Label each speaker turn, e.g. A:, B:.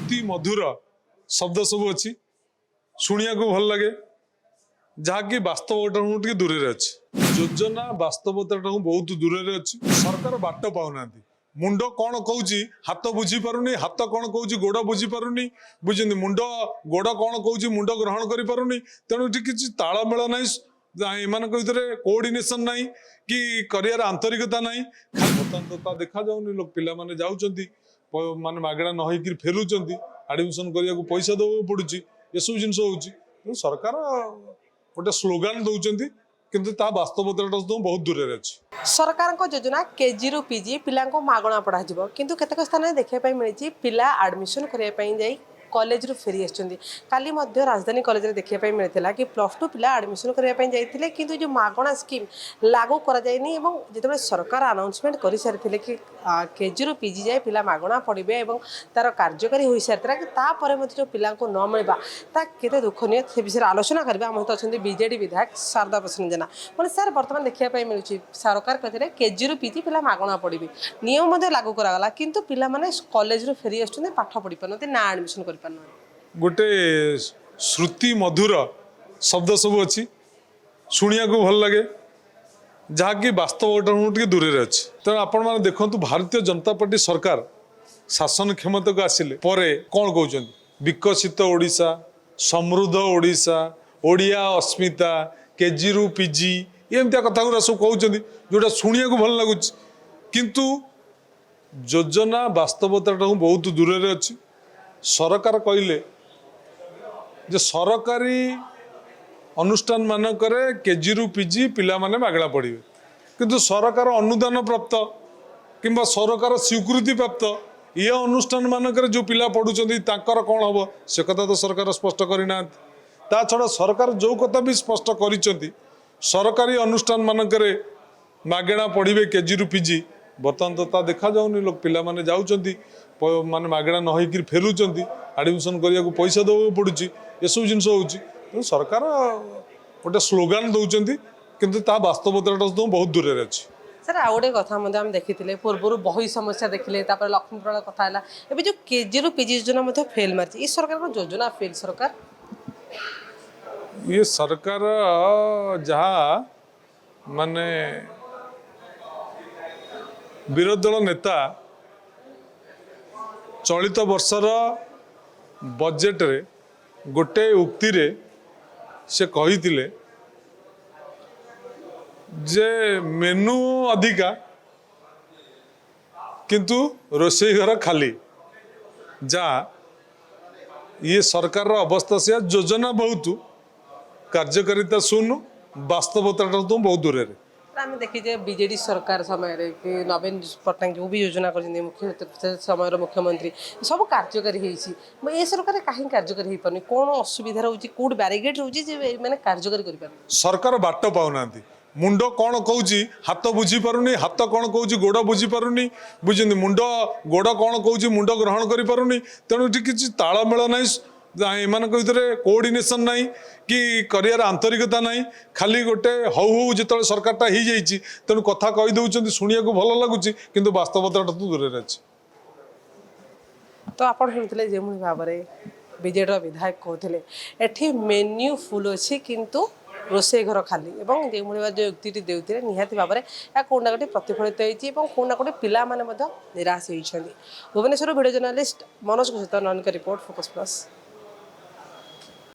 A: श्रुति मधुर शब्द सब अच्छी शुणिया को भल लगे जहाँकि वास्तवता टे दूर अच्छी योजना वास्तवता बहुत दूर अच्छी सरकार बाट पाऊना मुंड कौन कौच हाथ बुझी पारुनी हाथ कौन कौच गोड़ बुझी पारुनी बुझे मुंड गोड़ कौन कौच मुंड ग्रहण कर पारुनी तेणु किसी तालमेल ना एम भर कोऑर्डिनेशन ना कि कर आंतरिकता ना स्वतंत्रता देखा जाऊनी लोग पिला माने जाउचंती माने मागणा न होई फेरुचंती एडमिशन करिया पैसा देवा पड़ुची ये सब जिन हो सरकार गोटे स्लोगान दौरान किंतु ता वास्तवता बहुत दूर अच्छी
B: सरकार योजना केजी रु पीजी पिला मागणा पढ़ा किंतु केतक स्थान देखा मिली पिला एडमिशन करने कॉलेज रु फेरी काली राजधानी कॉलेज रे देखा मिलता कि +2 पिला एडमिशन करने किंतु जो मागणा स्कीम लागू करा जायनी एवं जिते सरकार अनाउंसमेंट कर सारी कि केजी रु पीजी जाए पिला मागणा पढ़े और तार कार्यकारी हो सारी कि जो पिला न मिलवा केते दुखनीय से विषय आलोचना करेंगे आम सहित अच्छा बीजेडी विधायक शारदा प्रसन्न जेना मैंने सर बर्तमान देखा मिलूँ सरकार कहते केजी रु पीजी पिला मागणा पढ़े नियम लागू कराला किंतु पिला माने कॉलेज रु फेरी आसुछन्ते पाठ पढ़ी पारनते ना एडमिशन कर
A: गोटे श्रुति मधुर शब्द सब अच्छी शुणिया को भल लगे जहाँकि वास्तवता टे दूर अच्छी तेणु आपण मैंने देखु भारतीय जनता पार्टी सरकार शासन क्षमता को आसिले परे कौन कहते विकसित ओडिशा समृद्ध ओडिशा ओडिया अस्मिता केजी रु पीजी एमती कथा गुरा सब कहते जोटा शुणिया को भल लगुच किंतु योजना वास्तवता बहुत दूर अच्छी सरकार कहले जे सरकारी अनुष्ठान मानक केजी रु पीजी पिला माने मागणा पढ़े किंतु सरकार अनुदान प्राप्त किंबा सरकार स्वीकृति प्राप्त ये अनुष्ठान मानक जो पिला पढ़ुचंदी तांकर कौन हम से कथा तो सरकार स्पष्ट करना ता छड़ा सरकार जो कथा भी स्पष्ट करिसेंती सरकारी अनुष्ठान मानक मागणा पढ़े केजी रु पीजी बर्तमान तो ता देखा जाऊनी लोग पिला माने जाउचंती माने मागणा न होई फेरुचंती एडमिशन करिया पैसा देवा पड़ुची ये सब जिन हो सरकार गोटे स्लोगान दौरान किंतु ता वास्तवता बहुत दूर अच्छी
B: सर आ गोटे कथा देखी पूर्व बही समस्या देखिले लक्ष्मीपुर कथा है जो केजी रु पीजी योजना फेल मारी सरकार योजना फेल सरकार
A: ये सरकार जहाँ माने विरोधी दल नेता चलित वर्षर बजेट रे गोटे उक्ति रे से कही जे मेनू अधिका किंतु रोषेई घर खाली जा ये सरकार अवस्था से योजना बहुत कार्यकारिता शून्य वास्तवता बहुत दूर
B: आम देखीजे बीजेडी सरकार समय कि नवीन पट्टनायक जो भी योजना कर मुख्य समय मुख्यमंत्री सब कार्यकारी ये सरकार कहीं कार्यकारी हो पानी कौन असुविधा रोचे कौट बैरिकेड रोचे मैंने कार्यकारी कर
A: सरकार बाट पाऊना मुंड कौन कौच हाथ बुझी पारुनी हाथ कौन कौच गोड़ बुझी पारुनी बुझे मुंड गोड़ कौन कौच मुंड ग्रहण कर पारुनी तेणु किसी तालमेल ना एम भर कोऑर्डिनेशन ना कि कर आंतरिकता ना खाली गोटे हौ हौ जो सरकारटा हो जाइए तेणु कथा कहीदे शुणिया को भल लगुच किंतु वास्तवता दूर अच्छी
B: तो आप शुणुते जो भाव में बीजेडी विधायक कहते एठी मेन्यू फुल अच्छी किंतु रोषेई घर खाली और जो जो युक्ति देते निहाती भाव में या कौना गोटे प्रतिफलित होती कौना गोटे पिला निराश होती भुवनेश्वर वीडियो जर्नलिस्ट मनोज सहित नयन रिपोर्ट फोकस प्लस।